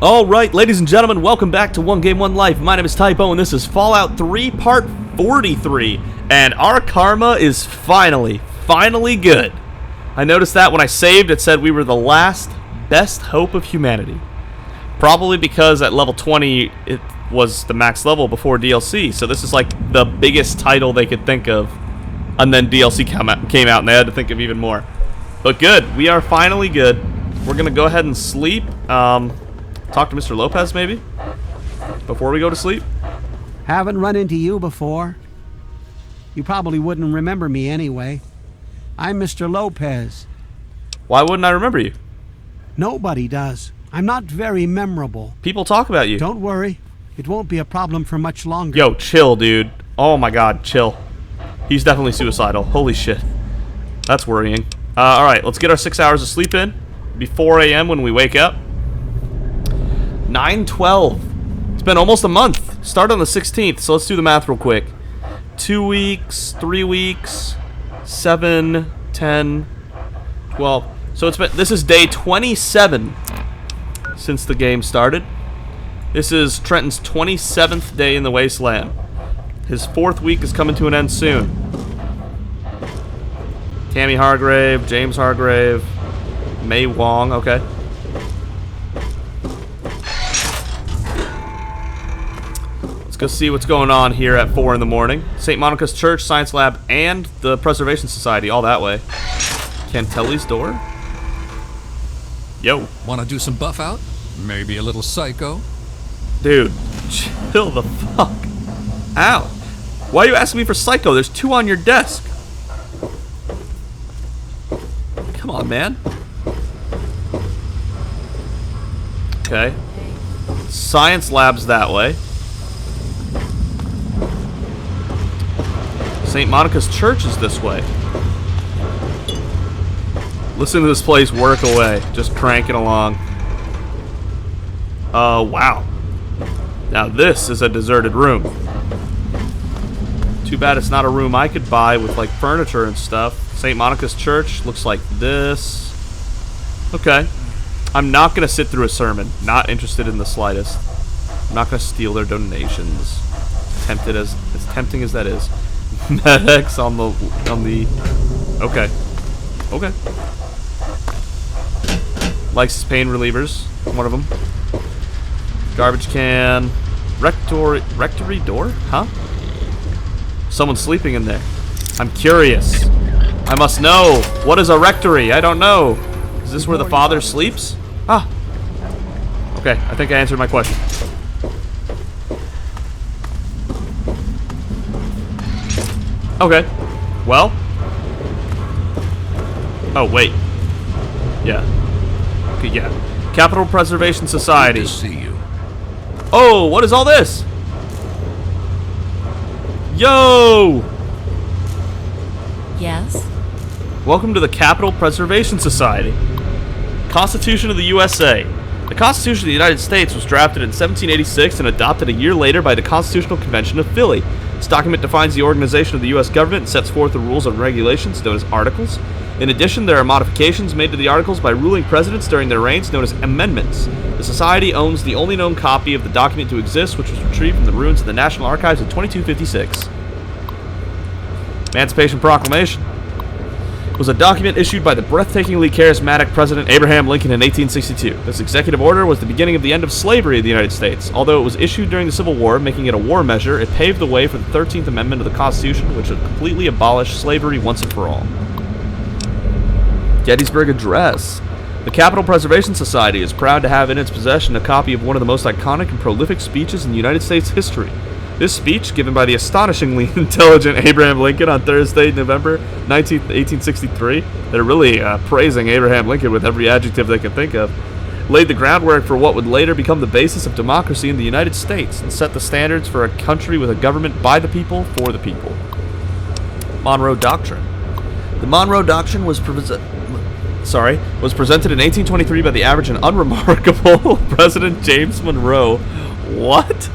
Alright, ladies and gentlemen, welcome back to 1Game1Life. My name is Typo, and this is Fallout 3 Part 43. And our karma is finally good. I noticed that when I saved, it said we were the last best hope of humanity. Probably because at level 20, it was the max level before DLC. So this is like the biggest title they could think of. And then DLC came out, and they had to think of even more. But good, we are finally good. We're going to go ahead and sleep. Talk to Mr. Lopez, maybe? Before we go to sleep? Haven't run into you before. You probably wouldn't remember me anyway. I'm Mr. Lopez. Why wouldn't I remember you? Nobody does. I'm not very memorable. People talk about you. Don't worry. It won't be a problem for much longer. Yo, chill, dude. Oh my god, chill. He's definitely suicidal. Holy shit. That's worrying. Alright, let's get our 6 hours of sleep in. It'll be 4 a.m. when we wake up. 9/12. It's been almost a month. Start on the 16th, so let's do the math real quick. 2 weeks, 3 weeks, 7, 10, 12. So this is day 27 since the game started. This is Trenton's 27th day in the Wasteland. His 4th week is coming to an end soon. Tammy Hargrave, James Hargrave, May Wong, okay. Go see what's going on here at 4 in the morning. St. Monica's Church, Science Lab, and the Preservation Society, all that way. Cantelli's door? Yo. Want to do some buff out? Maybe a little psycho? Dude, chill the fuck out. Why are you asking me for psycho? There's 2 on your desk. Come on, man. Okay. Science Lab's that way. St. Monica's Church is this way. Listen to this place work away. Just cranking along. Wow. Now this is a deserted room. Too bad it's not a room I could buy with like furniture and stuff. St. Monica's Church looks like this. Okay. I'm not going to sit through a sermon. Not interested in the slightest. I'm not going to steal their donations. As tempting as that is. Medics on the okay. Likes his pain relievers, one of them. Garbage can. Rectory door? Huh? Someone's sleeping in there. I'm curious. I must know. What is a rectory? I don't know. Is this where the father sleeps? Ah. Okay, I think I answered my question. Okay. Well. Oh, wait. Yeah. Okay, yeah. Capital Preservation Society. Good to see you. Oh, what is all this? Yo! Yes? Welcome to the Capital Preservation Society. Constitution of the USA. The Constitution of the United States was drafted in 1786 and adopted a year later by the Constitutional Convention of Philly. This document defines the organization of the U.S. government and sets forth the rules and regulations known as Articles. In addition, there are modifications made to the Articles by ruling presidents during their reigns known as amendments. The Society owns the only known copy of the document to exist, which was retrieved from the ruins of the National Archives in 2256. Emancipation Proclamation was a document issued by the breathtakingly charismatic President Abraham Lincoln in 1862. This executive order was the beginning of the end of slavery in the United States. Although it was issued during the Civil War, making it a war measure, it paved the way for the 13th Amendment of the Constitution, which would completely abolish slavery once and for all. Gettysburg Address. The Capital Preservation Society is proud to have in its possession a copy of one of the most iconic and prolific speeches in United States history. This speech, given by the astonishingly intelligent Abraham Lincoln on Thursday, November 19th, 1863, they're really praising Abraham Lincoln with every adjective they can think of, laid the groundwork for what would later become the basis of democracy in the United States and set the standards for a country with a government by the people, for the people. Monroe Doctrine. The Monroe Doctrine was presented in 1823 by the average and unremarkable President James Monroe. What?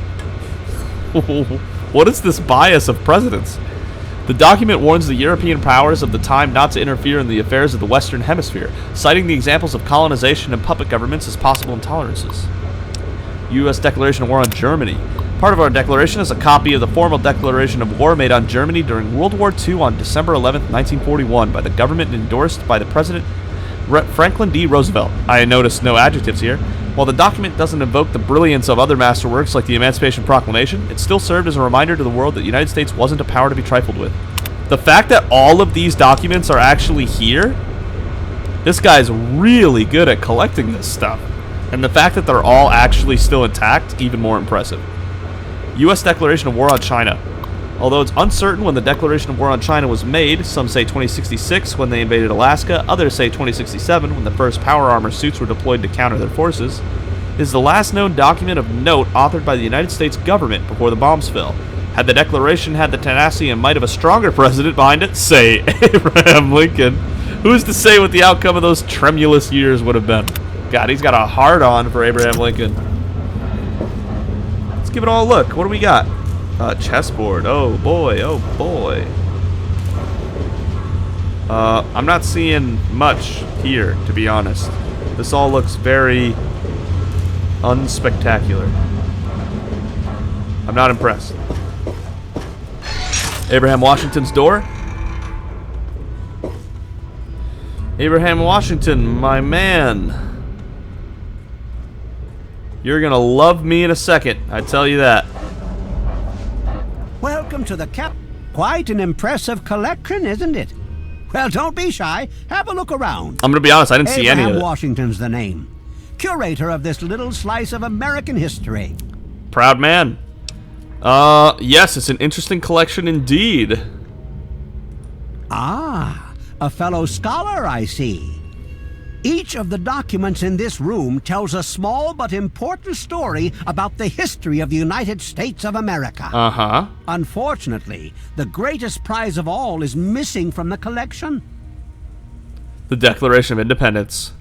What is this bias of presidents? The document warns the European powers of the time not to interfere in the affairs of the Western Hemisphere, citing the examples of colonization and puppet governments as possible intolerances. U.S. Declaration of War on Germany. Part of our declaration is a copy of the formal declaration of war made on Germany during World War II on December 11, 1941 by the government and endorsed by the President Franklin D. Roosevelt. I noticed no adjectives here. While the document doesn't evoke the brilliance of other masterworks like the Emancipation Proclamation, it still served as a reminder to the world that the United States wasn't a power to be trifled with. The fact that all of these documents are actually here, this guy's really good at collecting this stuff. And the fact that they're all actually still intact, even more impressive. U.S. Declaration of War on China. Although it's uncertain when the Declaration of War on China was made, some say 2066 when they invaded Alaska, others say 2067 when the first power armor suits were deployed to counter their forces, is the last known document of note authored by the United States government before the bombs fell. Had the Declaration had the tenacity and might of a stronger president behind it, say Abraham Lincoln, who's to say what the outcome of those tremulous years would have been? God, he's got a hard-on for Abraham Lincoln. Let's give it all a look. What do we got? Chessboard. Oh boy, oh boy. I'm not seeing much here, to be honest. This all looks very unspectacular. I'm not impressed. Abraham Washington's door. Abraham Washington, my man. You're gonna love me in a second, I tell you that. Welcome to the cap. Quite an impressive collection, isn't it? Well, don't be shy. Have a look around. I'm gonna be honest, I didn't see any of Abraham it. Washington's the name. Curator of this little slice of American history. Proud man. Yes, it's an interesting collection indeed. Ah, a fellow scholar, I see. Each of the documents in this room tells a small but important story about the history of the United States of America. Uh-huh. Unfortunately, the greatest prize of all is missing from the collection. The Declaration of Independence.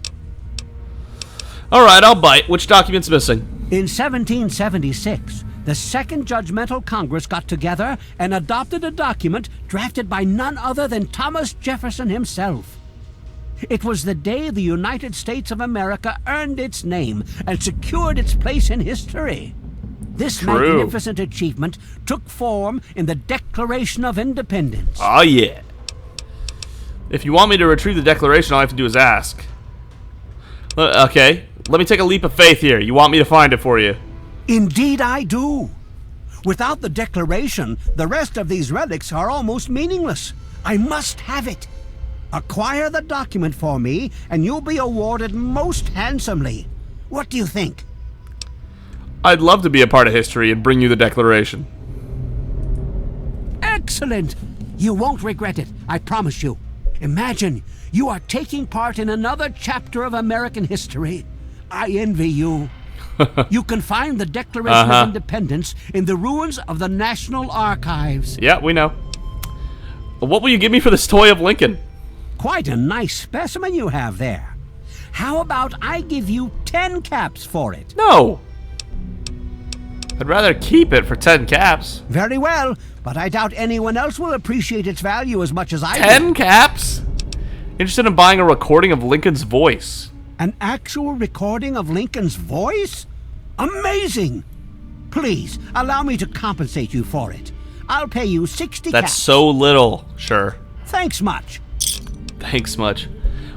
Alright, I'll bite. Which document's missing? In 1776, the Second Judgmental Congress got together and adopted a document drafted by none other than Thomas Jefferson himself. It was the day the United States of America earned its name and secured its place in history. This True. magnificent achievement took form in the Declaration of Independence. Oh, yeah. If you want me to retrieve the Declaration, all I have to do is ask. Okay, let me take a leap of faith here. You want me to find it for you? Indeed I do. Without the Declaration, the rest of these relics are almost meaningless. I must have it. Acquire the document for me, and you'll be awarded most handsomely. What do you think? I'd love to be a part of history and bring you the Declaration. Excellent! You won't regret it, I promise you. Imagine, you are taking part in another chapter of American history. I envy you. You can find the Declaration of Independence in the ruins of the National Archives. Yeah, we know. What will you give me for this toy of Lincoln? Quite a nice specimen you have there. How about I give you 10 caps for it? No. I'd rather keep it for 10 caps. Very well, but I doubt anyone else will appreciate its value as much as I do. 10 caps? Interested in buying a recording of Lincoln's voice. An actual recording of Lincoln's voice? Amazing! Please, allow me to compensate you for it. I'll pay you 60 That's caps. so little. Sure. Thanks much. Thanks much.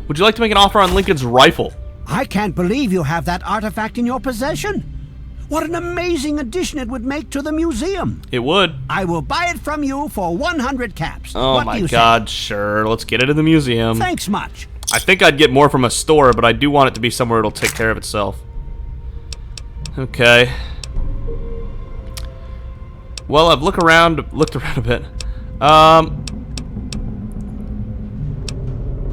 Would you like to make an offer on Lincoln's rifle? I can't believe you have that artifact in your possession. What an amazing addition it would make to the museum. It would. I will buy it from you for 100 caps. Oh What do my you god, sure. Let's get it in the museum. say? Thanks much. I think I'd get more from a store, but I do want it to be somewhere it'll take care of itself. Okay. Well, I've looked around a bit.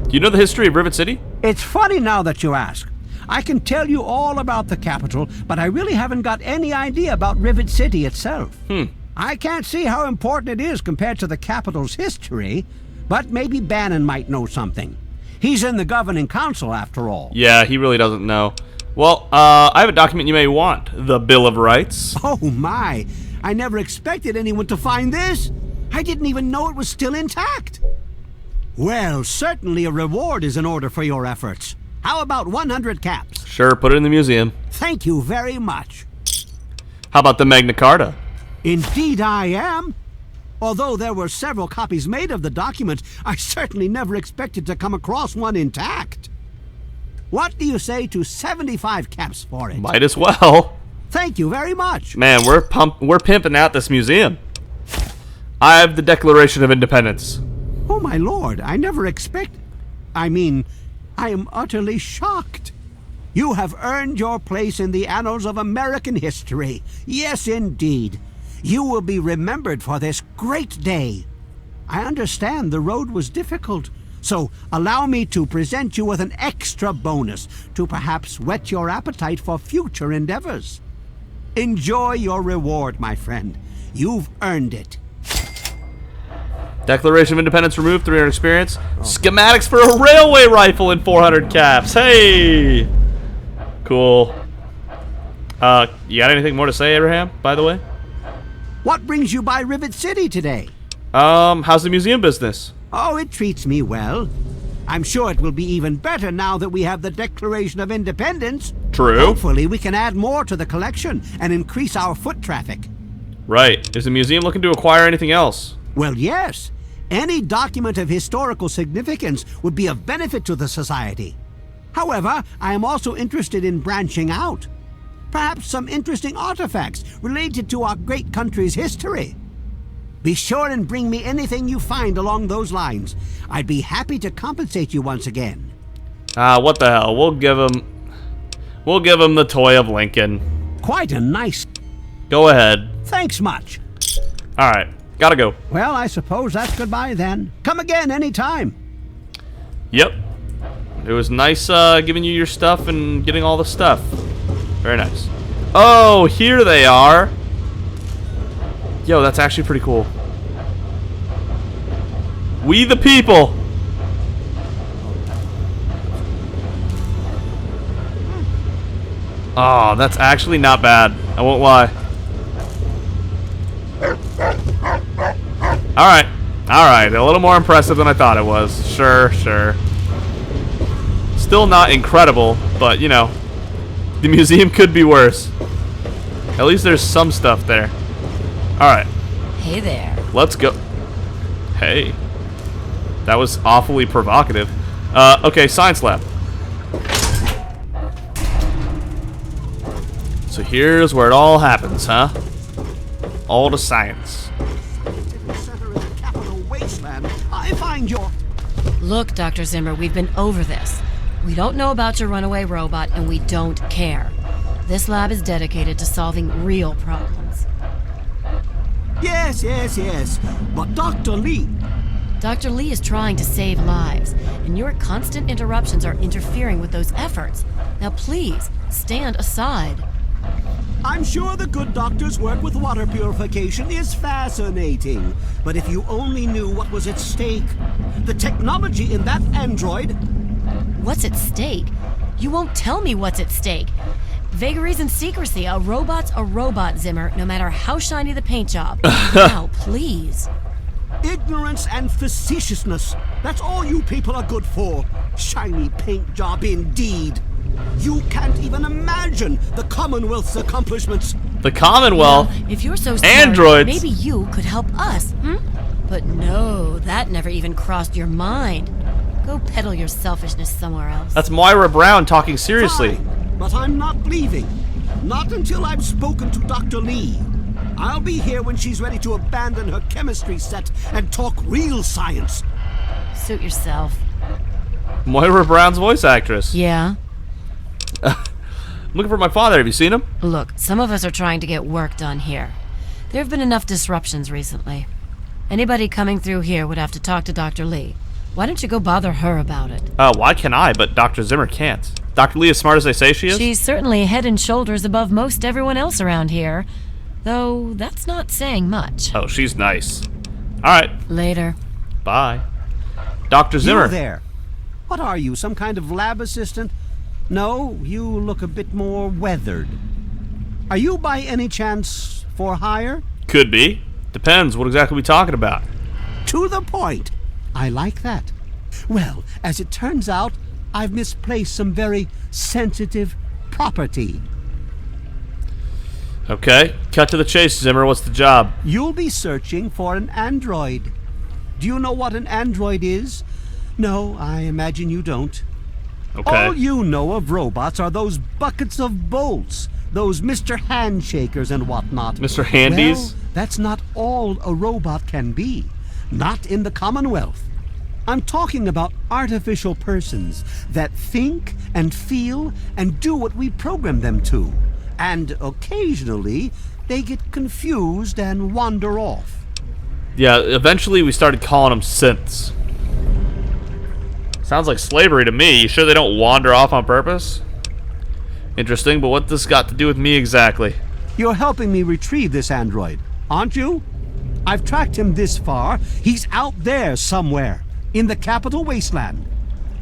Do you know the history of Rivet City? It's funny now that you ask. I can tell you all about the capital, but I really haven't got any idea about Rivet City itself. I can't see how important it is compared to the capital's history, but maybe Bannon might know something. He's in the governing council, after all. Yeah, he really doesn't know. Well, I have a document you may want. The Bill of Rights. Oh my! I never expected anyone to find this. I didn't even know it was still intact. Well, certainly a reward is in order for your efforts. How about 100 caps? Sure, put it in the museum. Thank you very much. How about the Magna Carta? Indeed I am. Although there were several copies made of the document, I certainly never expected to come across one intact. What do you say to 75 caps for it? Might as well. Thank you very much. Man, we're pimping out this museum. I have the Declaration of Independence. Oh, my lord, I never I am utterly shocked. You have earned your place in the annals of American history. Yes, indeed. You will be remembered for this great day. I understand the road was difficult, so allow me to present you with an extra bonus to perhaps whet your appetite for future endeavors. Enjoy your reward, my friend. You've earned it. Declaration of Independence removed, 300 experience. Schematics for a railway rifle and 400 caps. Hey! Cool. You got anything more to say, Abraham, by the way? What brings you by Rivet City today? How's the museum business? Oh, it treats me well. I'm sure it will be even better now that we have the Declaration of Independence. True. Hopefully we can add more to the collection and increase our foot traffic. Right. Is the museum looking to acquire anything else? Well, yes. Any document of historical significance would be of benefit to the society. However, I am also interested in branching out. Perhaps some interesting artifacts related to our great country's history. Be sure and bring me anything you find along those lines. I'd be happy to compensate you once again. What the hell? We'll give him the toy of Lincoln. Quite a nice... Go ahead. Thanks much. Alright, gotta go. Well, I suppose that's goodbye then. Come again anytime. Yep. It was nice giving you your stuff and getting all the stuff. Very nice. Oh, here they are. Yo, that's actually pretty cool. We the people. Oh, that's actually not bad. I won't lie. Alright. Alright, a little more impressive than I thought it was. Sure, sure. Still not incredible, but, you know, the museum could be worse. At least there's some stuff there. Alright. Hey there. Let's go. Hey. That was awfully provocative. Okay, science lab. So here's where it all happens, huh? All the science. Center of the capital wasteland. I find your... Look, Dr. Zimmer, we've been over this. We don't know about your runaway robot, and we don't care. This lab is dedicated to solving real problems. Yes, yes, yes. But Dr. Lee... Dr. Lee is trying to save lives, and your constant interruptions are interfering with those efforts. Now please, stand aside. I'm sure the good doctor's work with water purification is fascinating. But if you only knew what was at stake, the technology in that android... What's at stake? You won't tell me what's at stake. Vagaries and secrecy. A robot's a robot, Zimmer, no matter how shiny the paint job. Now, please. Ignorance and facetiousness. That's all you people are good for. Shiny paint job indeed. You can't even imagine the Commonwealth's accomplishments. The Commonwealth? Well, if you're so smart, androids. Maybe you could help us, But no, that never even crossed your mind. Go peddle your selfishness somewhere else. That's Moira Brown talking seriously. Fine, but I'm not leaving. Not until I've spoken to Dr. Lee. I'll be here when she's ready to abandon her chemistry set and talk real science. Suit yourself. Moira Brown's voice actress. Yeah? I'm looking for my father. Have you seen him? Look, some of us are trying to get work done here. There have been enough disruptions recently. Anybody coming through here would have to talk to Dr. Lee. Why don't you go bother her about it? Why can I, but Dr. Zimmer can't? Dr. Lee as smart as they say she is? She's certainly head and shoulders above most everyone else around here. Though, that's not saying much. Oh, she's nice. Alright. Later. Bye. Dr. Zimmer. You there. What are you, some kind of lab assistant? No, you look a bit more weathered. Are you by any chance for hire? Could be. Depends. What exactly are we talking about? To the point. I like that. Well, as it turns out, I've misplaced some very sensitive property. Okay, cut to the chase, Zimmer. What's the job? You'll be searching for an android. Do you know what an android is? No, I imagine you don't. Okay. All you know of robots are those buckets of bolts, those Mr. Handshakers and whatnot. Mr. Handies? Well, that's not all a robot can be. Not in the Commonwealth. I'm talking about artificial persons that think and feel and do what we program them to. And occasionally, they get confused and wander off. Yeah, eventually we started calling them synths. Sounds like slavery to me. You sure they don't wander off on purpose? Interesting, but what this got to do with me exactly? You're helping me retrieve this android, aren't you? I've tracked him this far. He's out there somewhere, in the capital wasteland.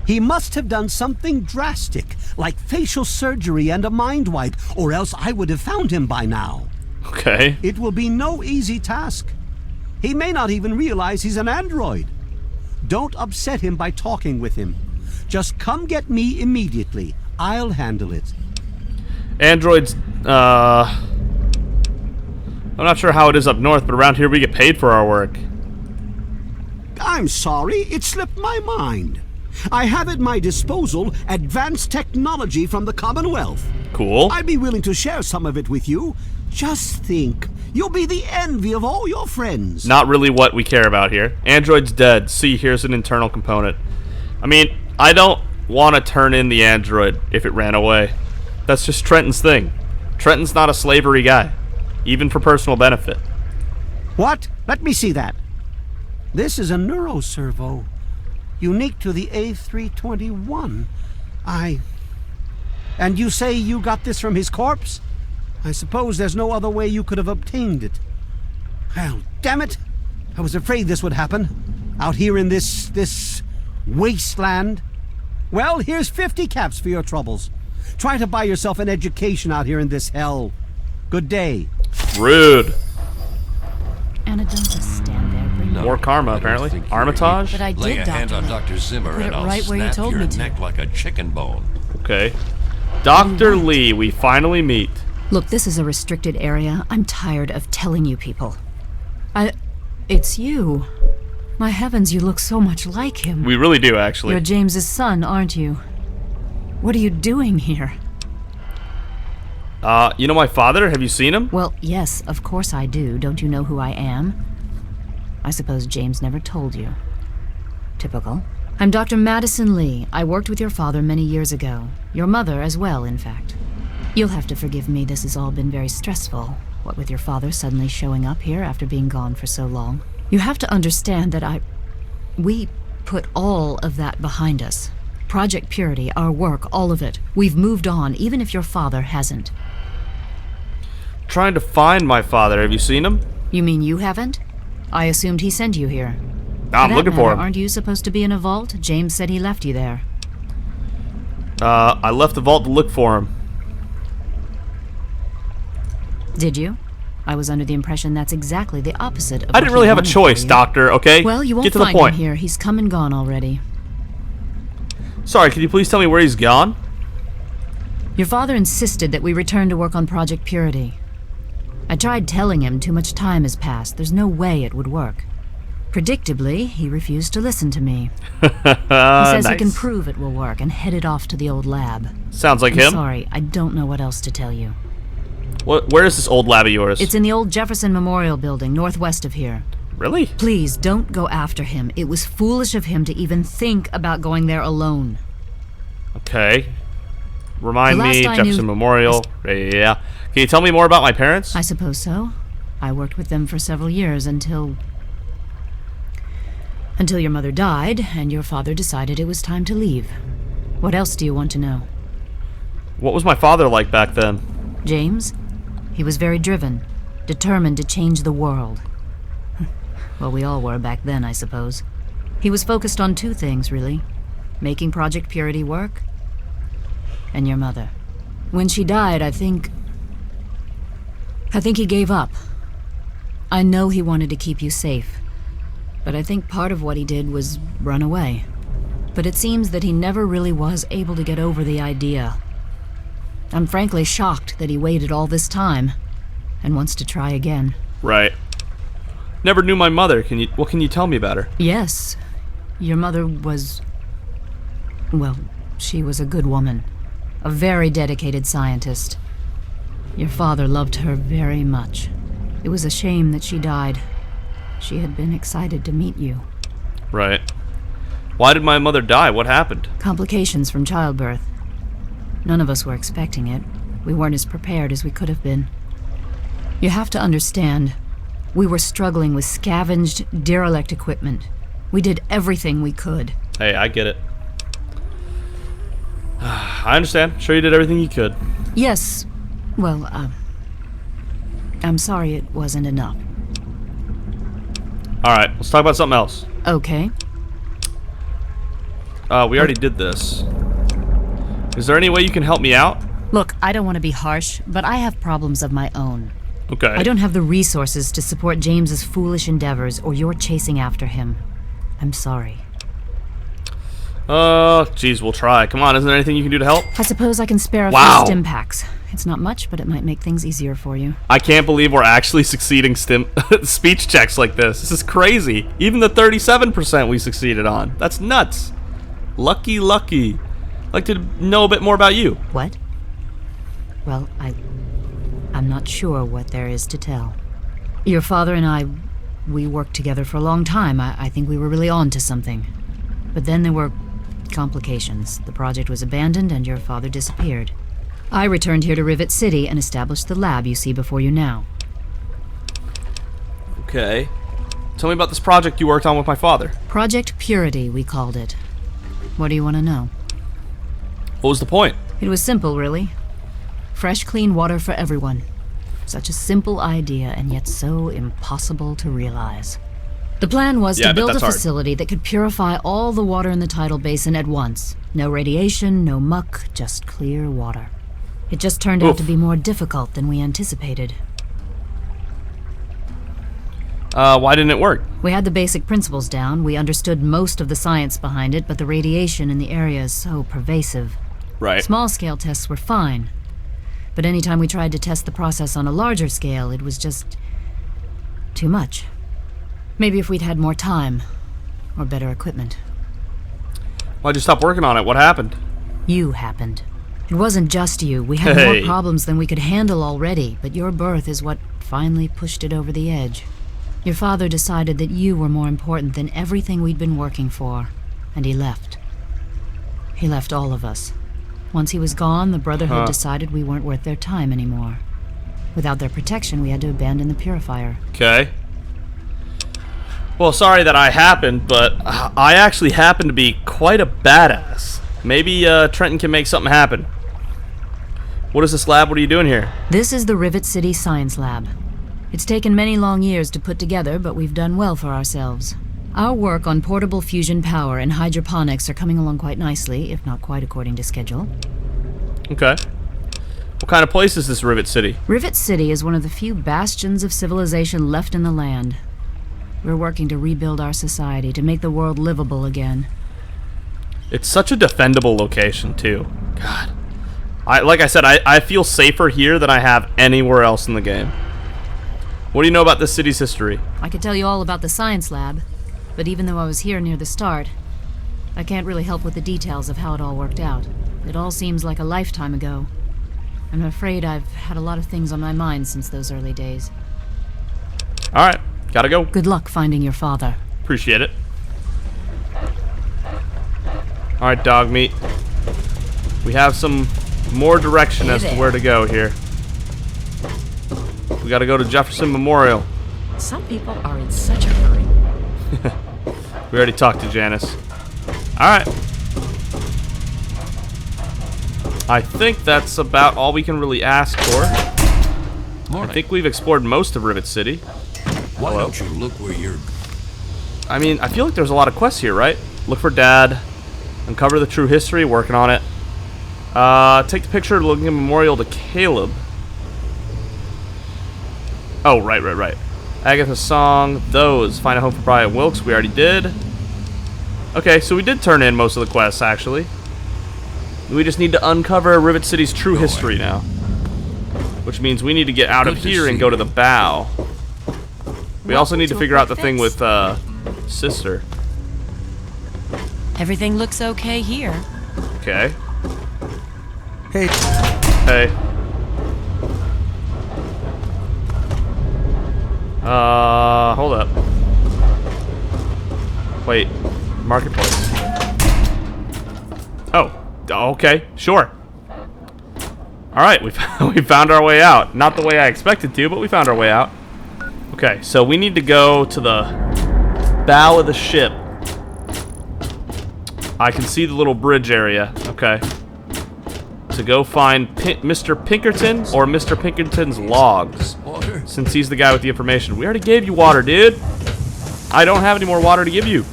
He must have done something drastic, like facial surgery and a mind wipe, or else I would have found him by now. Okay. It will be no easy task. He may not even realize he's an android. Don't upset him by talking with him. Just come get me immediately. I'll handle it. Androids, I'm not sure how it is up north, but around here we get paid for our work. I'm sorry, it slipped my mind. I have at my disposal advanced technology from the Commonwealth. Cool. I'd be willing to share some of it with you. Just think, you'll be the envy of all your friends. Not really what we care about here. Android's dead. See, here's an internal component. I mean, I don't want to turn in the android if it ran away. That's just Trenton's thing. Trenton's not a slavery guy, even for personal benefit. What? Let me see that. This is a neuroservo, unique to the A321. And you say you got this from his corpse? I suppose there's no other way you could have obtained it. Well, damn it! I was afraid this would happen. Out here in this wasteland. Well, here's 50 caps for your troubles. Try to buy yourself an education out here in this hell. Good day. Rude. Anna, don't just stand there. Bring More karma, apparently. Armitage? But I Lay did a hand on document. Dr. Zimmer Put it and I'll right where you snap told your me to. neck like a chicken bone. Okay. Dr. Lee, we finally meet. Look, this is a restricted area. I'm tired of telling you people. It's you. My heavens, you look so much like him. We really do, actually. You're James's son, aren't you? What are you doing here? You know my father? Have you seen him? Well, yes, of course I do. Don't you know who I am? I suppose James never told you. Typical. I'm Dr. Madison Lee. I worked with your father many years ago. Your mother as well, in fact. You'll have to forgive me, this has all been very stressful. What with your father suddenly showing up here after being gone for so long. You have to understand that we put all of that behind us. Project Purity, our work, all of it. We've moved on, even if your father hasn't. Trying to find my father. Have you seen him? You mean you haven't? I assumed he sent you here. I'm looking for him. Aren't you supposed to be in a vault? James said he left you there. I left the vault to look for him. Did you? I was under the impression that's exactly the opposite of I didn't really have a choice, Doctor, okay? Well, you won't Get to the find point. him here. He's come and gone already. Sorry, can you please tell me where he's gone? Your father insisted that we return to work on Project Purity. I tried telling him too much time has passed. There's no way it would work. Predictably, he refused to listen to me. He says he can prove it will work and headed off to the old lab. Sounds like I'm him. sorry, I don't know what else to tell you. Where is this old lab of yours? It's in the old Jefferson Memorial building, northwest of here. Really? Please, don't go after him. It was foolish of him to even think about going there alone. Okay. Remind The last me, I Jefferson knew- Memorial. Yeah. Can you tell me more about my parents? I suppose so. I worked with them for several years until your mother died and your father decided it was time to leave. What else do you want to know? What was my father like back then? James? He was very driven, determined to change the world. Well, we all were back then, I suppose. He was focused on two things, really. Making Project Purity work, and your mother. When she died, I think he gave up. I know he wanted to keep you safe, but I think part of what he did was run away. But it seems that he never really was able to get over the idea. I'm frankly shocked that he waited all this time. and wants to try again. Right. Never knew my mother. What can you tell me about her? Yes. Your mother was... well, she was a good woman. A very dedicated scientist. Your father loved her very much. It was a shame that she died. She had been excited to meet you. Right. Why did my mother die? What happened? Complications from childbirth. None of us were expecting it. We weren't as prepared as we could have been. You have to understand, we were struggling with scavenged, derelict equipment. We did everything we could. Hey, I get it. I understand. Sure you did everything you could. Yes. Well, I'm sorry it wasn't enough. Alright, let's talk about something else. Okay. We already did this. Is there any way you can help me out? Look, I don't want to be harsh, but I have problems of my own. Okay. I don't have the resources to support James's foolish endeavors, or your chasing after him. I'm sorry. Geez, we'll try. Come on, isn't there anything you can do to help? I suppose I can spare a Wow. few stim packs. It's not much, but it might make things easier for you. I can't believe we're actually succeeding speech checks like this. This is crazy. Even the 37% we succeeded on. That's nuts. Lucky. I'd like to know a bit more about you. What? Well, I'm not sure what there is to tell. Your father and I, we worked together for a long time. I think we were really on to something. But then there were complications. The project was abandoned and your father disappeared. I returned here to Rivet City and established the lab you see before you now. Okay. Tell me about this project you worked on with my father. Project Purity, we called it. What do you want to know? What was the point? It was simple, really. Fresh, clean water for everyone. Such a simple idea, and yet so impossible to realize. The plan was Yeah, I to bet build a that's hard. facility that could purify all the water in the tidal basin at once. No radiation, no muck, just clear water. It just turned out Oof. to be more difficult than we anticipated. Why didn't it work? We had the basic principles down, we understood most of the science behind it, but the radiation in the area is so pervasive. Right. Small-scale tests were fine, but anytime we tried to test the process on a larger scale, it was just too much. Maybe if we'd had more time, or better equipment. Why'd you stop working on it? What happened? You happened. It wasn't just you. We had Hey. more problems than we could handle already, but your birth is what finally pushed it over the edge. Your father decided that you were more important than everything we'd been working for, and he left. He left all of us. Once he was gone, the Brotherhood decided we weren't worth their time anymore. Without their protection, we had to abandon the purifier. Okay. Well, sorry that I happened, but I actually happen to be quite a badass. Maybe Trenton can make something happen. What is this lab? What are you doing here? This is the Rivet City Science Lab. It's taken many long years to put together, but we've done well for ourselves. Our work on portable fusion power and hydroponics are coming along quite nicely, if not quite according to schedule. Okay. What kind of place is this Rivet City? Rivet City is one of the few bastions of civilization left in the land. We're working to rebuild our society, to make the world livable again. It's such a defendable location, too. God. Like I said, I feel safer here than I have anywhere else in the game. What do you know about this city's history? I could tell you all about the science lab, but even though I was here near the start, I can't really help with the details of how it all worked out. It all seems like a lifetime ago. I'm afraid I've had a lot of things on my mind since those early days. Alright, gotta go. Good luck finding your father. Appreciate it. Alright, dog meat. We have some more direction as to where to go here. We gotta go to Jefferson Memorial. Some people are in such a hurry. We already talked to Janice. Alright. I think that's about all we can really ask for. Morning. I think we've explored most of Rivet City. Why Hello? don't you look where you're... I mean, I feel like there's a lot of quests here, right? Look for Dad. Uncover the true history. Working on it. Take the picture of looking at memorial to Caleb. Oh, right. Agatha's song. Those. Find a home for Brian Wilkes. We already did. Okay, so we did turn in most of the quests, actually. We just need to uncover Rivet City's true history now. which means we need to get out of Good to here and see go to you. the bow. We also Welcome need to to a figure out the quick thing fix. with sister. Everything looks okay here. Okay. Hey. Hey. Hold up. Wait. Marketplace. Oh. Okay. Sure. Alright, we found our way out. Not the way I expected to, but we found our way out. Okay, so we need to go to the bow of the ship. I can see the little bridge area. Okay. To go find Mr. Pinkerton or Mr. Pinkerton's logs. Water? Since he's the guy with the information. We already gave you water, dude. I don't have any more water to give you.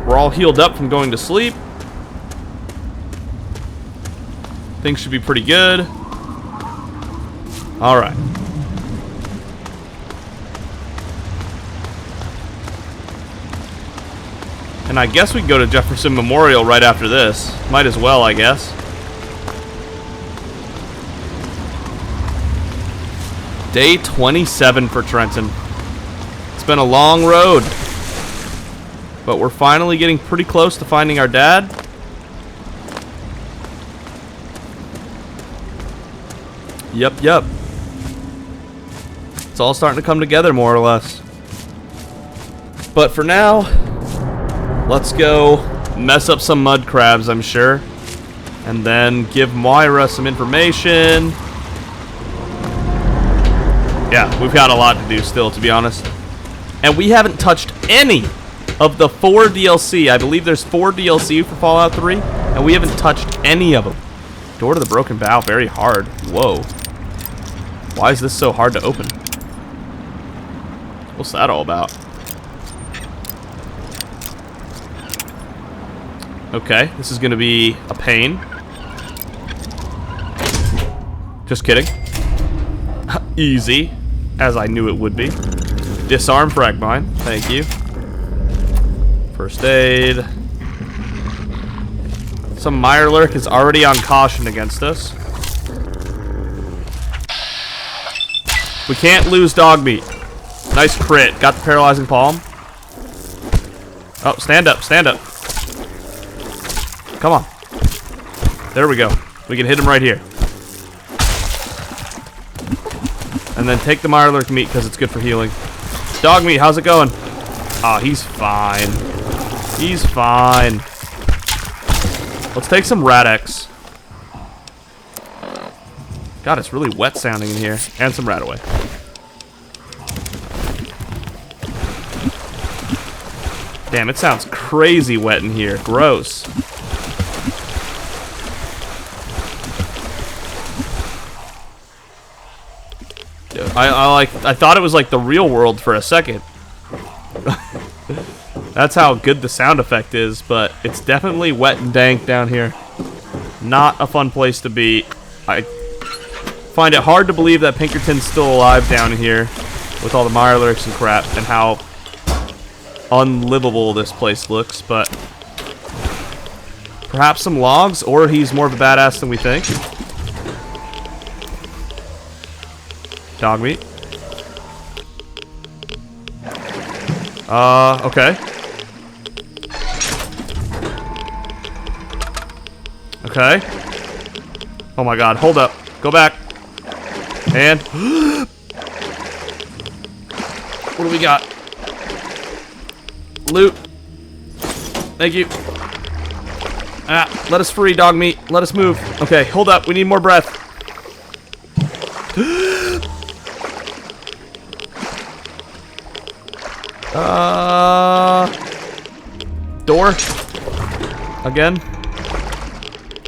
We're all healed up from going to sleep. Things should be pretty good. Alright. And I guess we can go to Jefferson Memorial right after this. Might as well, I guess. Day 27 for Trenton. It's been a long road. But we're finally getting pretty close to finding our dad. Yep. It's all starting to come together more or less. But for now, let's go mess up some mud crabs, I'm sure. And then give Moira some information. Yeah, we've got a lot to do still, to be honest. And we haven't touched any of the 4 DLC. I believe there's 4 DLC for Fallout 3, and we haven't touched any of them. Door to the Broken Bow, very hard. Whoa. Why is this so hard to open? What's that all about? Okay, this is gonna be a pain. Just kidding. Easy, as I knew it would be. Disarm frag mine, thank you. First aid. Some Mirelurk is already on caution against us. We can't lose dog meat. Nice crit. Got the paralyzing palm. Oh, stand up, stand up. Come on. There we go. We can hit him right here. And then take the Mirelurk meat because it's good for healing. Dog meat, how's it going? Oh, he's fine. He's fine. Let's take some Radex. God, it's really wet sounding in here. And some Radaway. Damn, it sounds crazy wet in here. Gross. I thought it was like the real world for a second. That's how good the sound effect is, but it's definitely wet and dank down here. Not a fun place to be. I find it hard to believe that Pinkerton's still alive down here with all the Mirelurks and crap and how unlivable this place looks, but perhaps some logs, or he's more of a badass than we think. Dog meat. Okay. Okay. Oh my god, hold up. Go back. And what do we got? Loot. Thank you. Ah, let us free, dog meat. Let us move. Okay, hold up. We need more breath. Door. Again.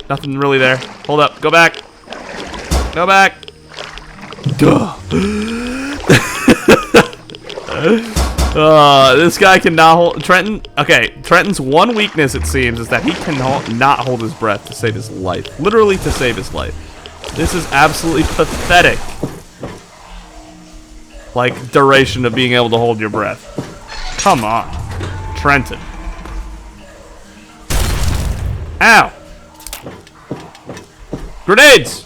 Nothing really there. Hold up. Go back. Go back. Duh. This guy cannot hold... Trenton... Okay, Trenton's one weakness, it seems, is that he cannot not hold his breath to save his life. Literally to save his life. This is absolutely pathetic. Like, duration of being able to hold your breath. Come on. Trenton. Ow! Grenades!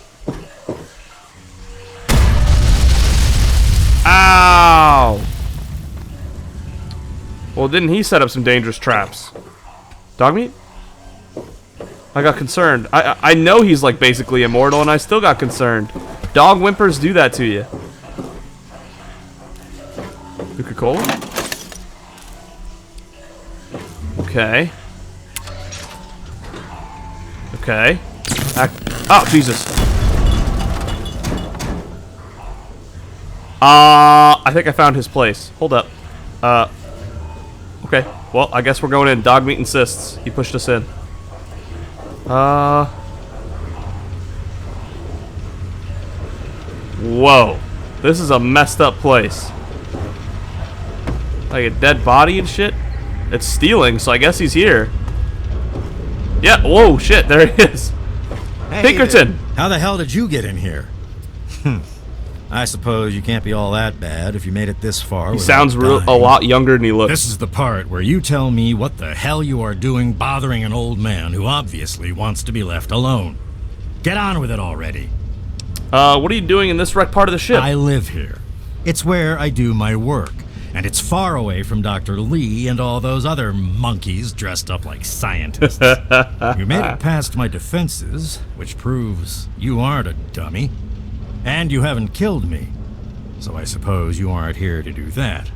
Well, didn't he set up some dangerous traps? Dog meat? I got concerned. I know he's like basically immortal, and I still got concerned. Dog whimpers do that to you. Coca-Cola? Okay. Okay. Oh, Jesus. I think I found his place. Hold up. Okay. Well, I guess we're going in. Dog meat insists. He pushed us in. Whoa. This is a messed up place. Like a dead body and shit. It's stealing, so I guess he's here. Yeah, whoa, shit, there he is. Hey, Pinkerton! How the hell did you get in here? I suppose you can't be all that bad if you made it this far. He sounds a lot younger than he looks. This is the part where you tell me what the hell you are doing bothering an old man who obviously wants to be left alone. Get on with it already. What are you doing in this wrecked part of the ship? I live here. It's where I do my work. And it's far away from Dr. Lee and all those other monkeys dressed up like scientists. You made it past my defenses, which proves you aren't a dummy. And you haven't killed me. So I suppose you aren't here to do that.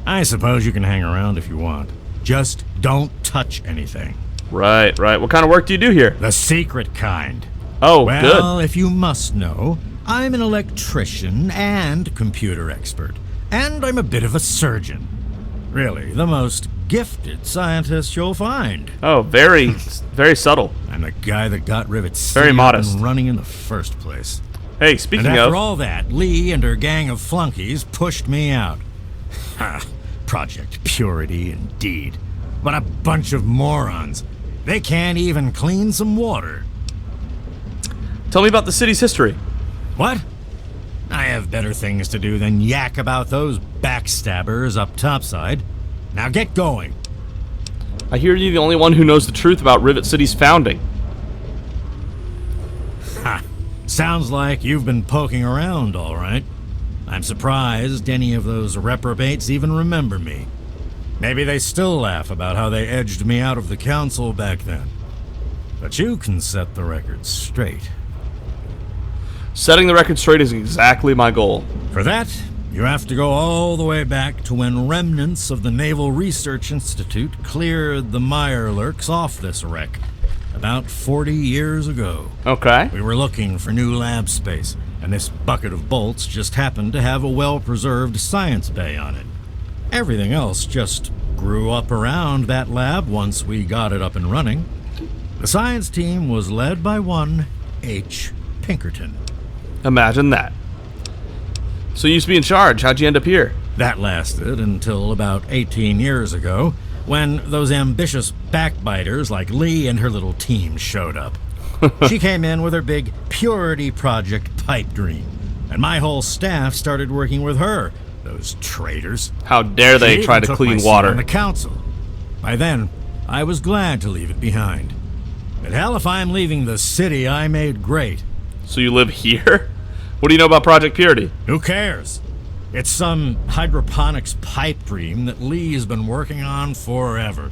I suppose you can hang around if you want. Just don't touch anything. Right. What kind of work do you do here? The secret kind. Oh, well, good. If you must know, I'm an electrician and computer expert. And I'm a bit of a surgeon. Really, the most gifted scientist you'll find. Oh, very subtle. I'm the guy that got Rivet City Very modest. up and running in the first place. Hey, speaking and of... after all that, Lee and her gang of flunkies pushed me out. Ha! Project Purity, indeed. What a bunch of morons. They can't even clean some water. Tell me about the city's history. What? I have better things to do than yak about those backstabbers up topside. Now get going. I hear you're the only one who knows the truth about Rivet City's founding. Ha! Sounds like you've been poking around, all right. I'm surprised any of those reprobates even remember me. Maybe they still laugh about how they edged me out of the council back then. But you can set the record straight. Setting the record straight is exactly my goal. For that, you have to go all the way back to when remnants of the Naval Research Institute cleared the Mirelurks off this wreck about 40 years ago. Okay. We were looking for new lab space, and this bucket of bolts just happened to have a well-preserved science bay on it. Everything else just grew up around that lab once we got it up and running. The science team was led by one H. Pinkerton. Imagine that. So you used to be in charge. How'd you end up here? That lasted until about 18 years ago, when those ambitious backbiters like Lee and her little team showed up. She came in with her big Purity Project pipe dream, and my whole staff started working with her. Those traitors. How dare they She try even to took clean my seat water? on the council. By then, I was glad to leave it behind. But hell, if I'm leaving the city I made great. So you live here? What do you know about Project Purity? Who cares? It's some hydroponics pipe dream that Lee's been working on forever.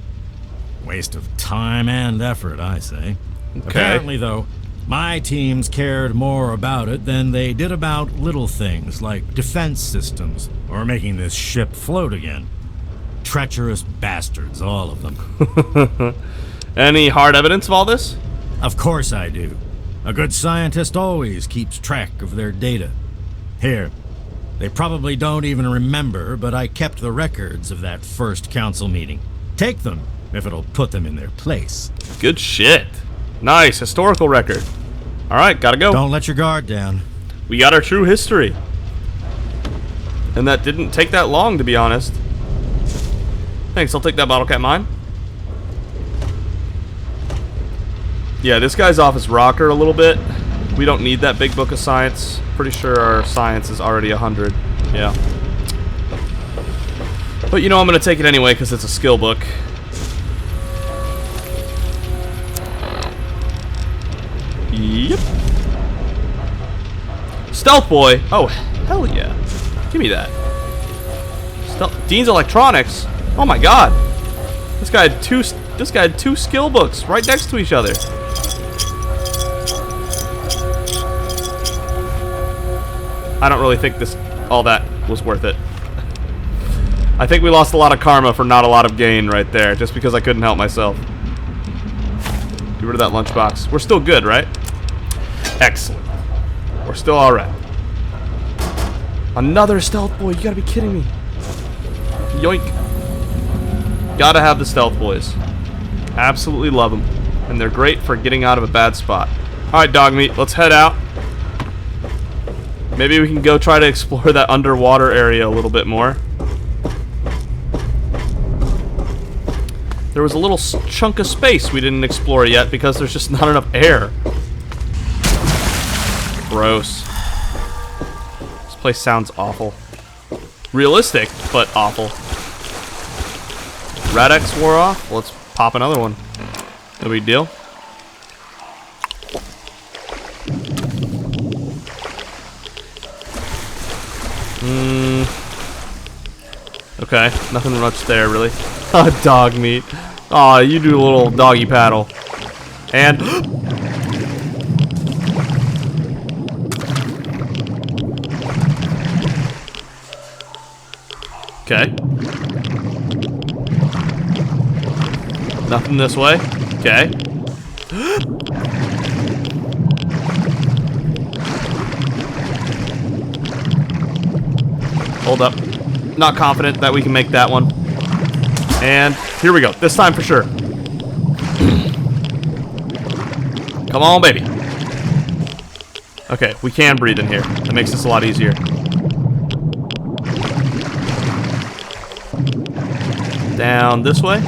Waste of time and effort, I say. Okay. Apparently, though, my teams cared more about it than they did about little things like defense systems or making this ship float again. Treacherous bastards, all of them. Any hard evidence of all this? Of course I do. A good scientist always keeps track of their data. Here, they probably don't even remember, but I kept the records of that first council meeting. Take them, if it'll put them in their place. Good shit. Nice, historical record. Alright, gotta go. Don't let your guard down. We got our true history. And that didn't take that long, to be honest. Thanks, I'll take that bottle cap mine. Yeah, this guy's off his rocker a little bit. We don't need that big book of science. Pretty sure our science is already 100. Yeah. But you know, I'm gonna take it anyway because it's a skill book. Yep. Stealth boy. Oh, hell yeah. Give me that. Dean's Electronics. Oh my god! This guy had two skill books right next to each other. I don't really think all that was worth it. I think we lost a lot of karma for not a lot of gain right there, just because I couldn't help myself. Get rid of that lunchbox. We're still good, right? Excellent. We're still alright. Another stealth boy, you gotta be kidding me. Yoink. Gotta have the stealth boys. Absolutely love them. And they're great for getting out of a bad spot. Alright, dog meat, let's head out. Maybe we can go try to explore that underwater area a little bit more. There was a little chunk of space we didn't explore yet because there's just not enough air. Gross. This place sounds awful. Realistic, but awful. Radix wore off. Let's pop another one. No big deal. Okay, nothing much there, really. Dog meat. Aw, you do a little doggy paddle. And... okay. Nothing this way. Okay. Hold up. Not confident that we can make that one. And here we go. This time for sure. Come on, baby. Okay, we can breathe in here. That makes this a lot easier. Down this way.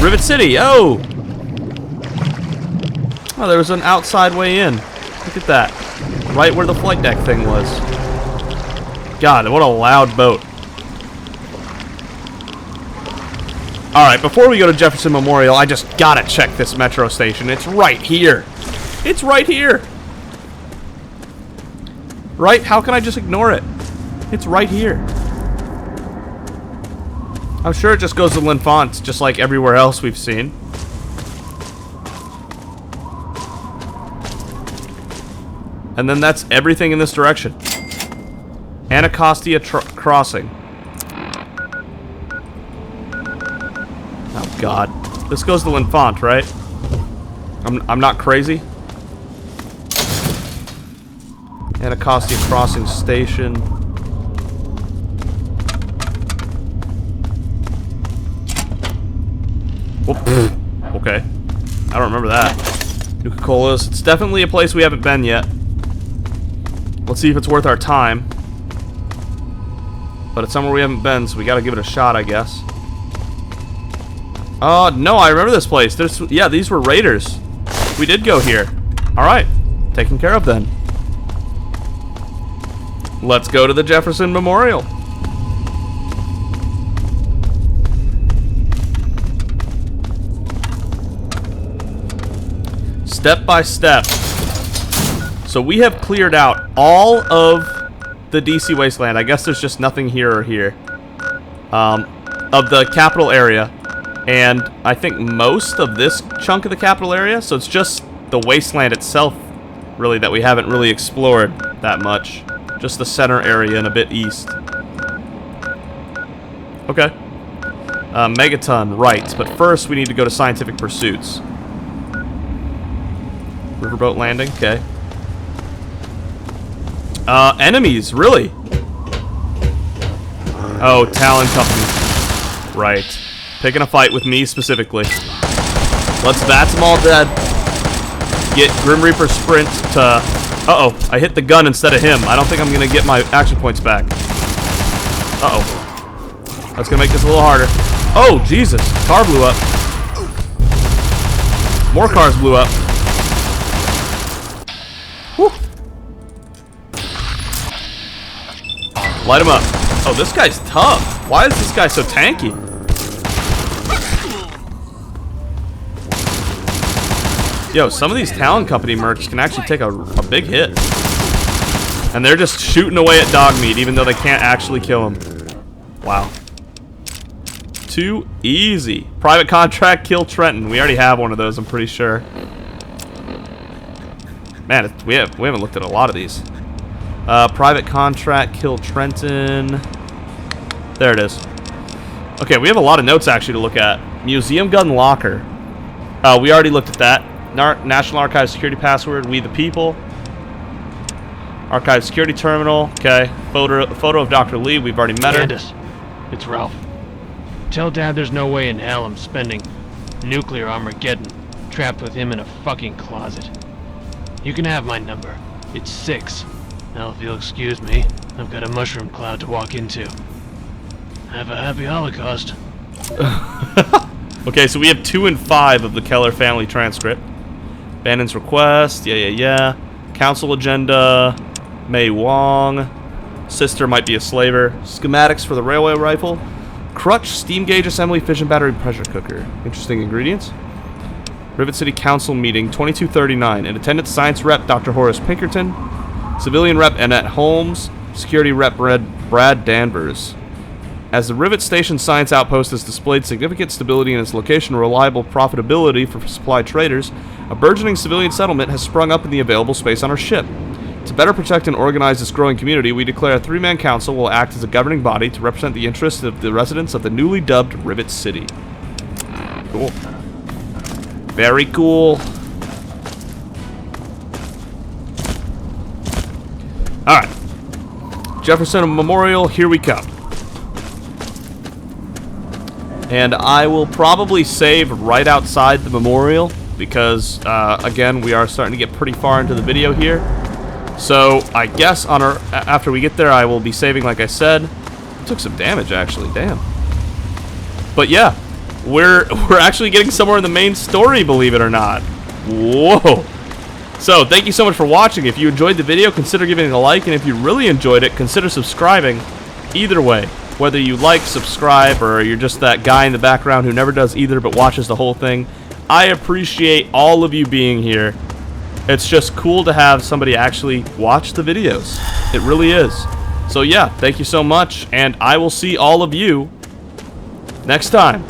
Rivet City. Oh! Oh, there was an outside way in. Look at that. Right where the flight deck thing was. God, what a loud boat. Alright, before we go to Jefferson Memorial, I just gotta check this metro station. It's right here. It's right here. Right? How can I just ignore it? It's right here. I'm sure it just goes to L'Enfant, just like everywhere else we've seen. And then that's everything in this direction. Anacostia Crossing. Oh god. This goes to L'Enfant, right? I'm not crazy. Anacostia Crossing Station. Whoop. Okay. I don't remember that. Nuka-Colas. It's definitely a place we haven't been yet. Let's see if it's worth our time. But it's somewhere we haven't been, so we gotta give it a shot, I guess. No, I remember this place. Yeah, these were raiders. We did go here. Alright. Taken care of then. Let's go to the Jefferson Memorial. Step by step. So we have cleared out all of the DC Wasteland. I guess there's just nothing here or here. Of the capital area. And I think most of this chunk of the capital area. So it's just the wasteland itself, really, that we haven't really explored that much. Just the center area and a bit east. Okay. Megaton, right. But first we need to go to Scientific Pursuits. Riverboat landing, okay. Enemies, really? Oh, Talon Company. Right. Picking a fight with me specifically. Let's bat them all dead. Get Grim Reaper sprint to... Uh-oh, I hit the gun instead of him. I don't think I'm gonna get my action points back. Uh-oh. That's gonna make this a little harder. Oh, Jesus. Car blew up. More cars blew up. Whew. Light him up. Oh, this guy's tough. Why is this guy so tanky? Yo, some of these Talon Company mercs can actually take a big hit. And they're just shooting away at dog meat, even though they can't actually kill him. Wow. too easy. Private contract, kill Trenton. We already have one of those, I'm pretty sure. Man, we haven't looked at a lot of these. Private contract, kill Trenton. There it is. Okay, we have a lot of notes actually to look at. Museum gun locker. We already looked at that. National Archives security password, we the people. Archive security terminal, okay. Photo of Dr. Lee, we've already met her. Candace, it's Ralph. Tell Dad there's no way in hell I'm spending nuclear Armageddon trapped with him in a fucking closet. You can have my number. It's 6. Now if you'll excuse me, I've got a mushroom cloud to walk into. Have a happy Holocaust. Okay, so we have 2 and 5 of the Keller family transcript. Bannon's request, yeah. Council agenda, May Wong. Sister might be a slaver. Schematics for the railway rifle. Crutch, steam gauge assembly, fission battery, pressure cooker. Interesting ingredients. Rivet City Council meeting, 2239. In attendance, science rep Dr. Horace Pinkerton. Civilian rep Annette Holmes. Security rep Brad Danvers. As the Rivet Station Science Outpost has displayed significant stability in its location and reliable profitability for supply traders, a burgeoning civilian settlement has sprung up in the available space on our ship. To better protect and organize this growing community, we declare a 3-man council will act as a governing body to represent the interests of the residents of the newly dubbed Rivet City. Cool. Very cool. Alright. Jefferson Memorial, here we come. And I will probably save right outside the memorial because, again, we are starting to get pretty far into the video here. So I guess after we get there, I will be saving, like I said. Took some damage, actually. Damn. But yeah, we're actually getting somewhere in the main story, believe it or not. Whoa. So thank you so much for watching. If you enjoyed the video, consider giving it a like, and if you really enjoyed it, consider subscribing. Either way, whether you like, subscribe, or you're just that guy in the background who never does either but watches the whole thing, I appreciate all of you being here. It's just cool to have somebody actually watch the videos. It really is. So yeah, thank you so much, and I will see all of you next time.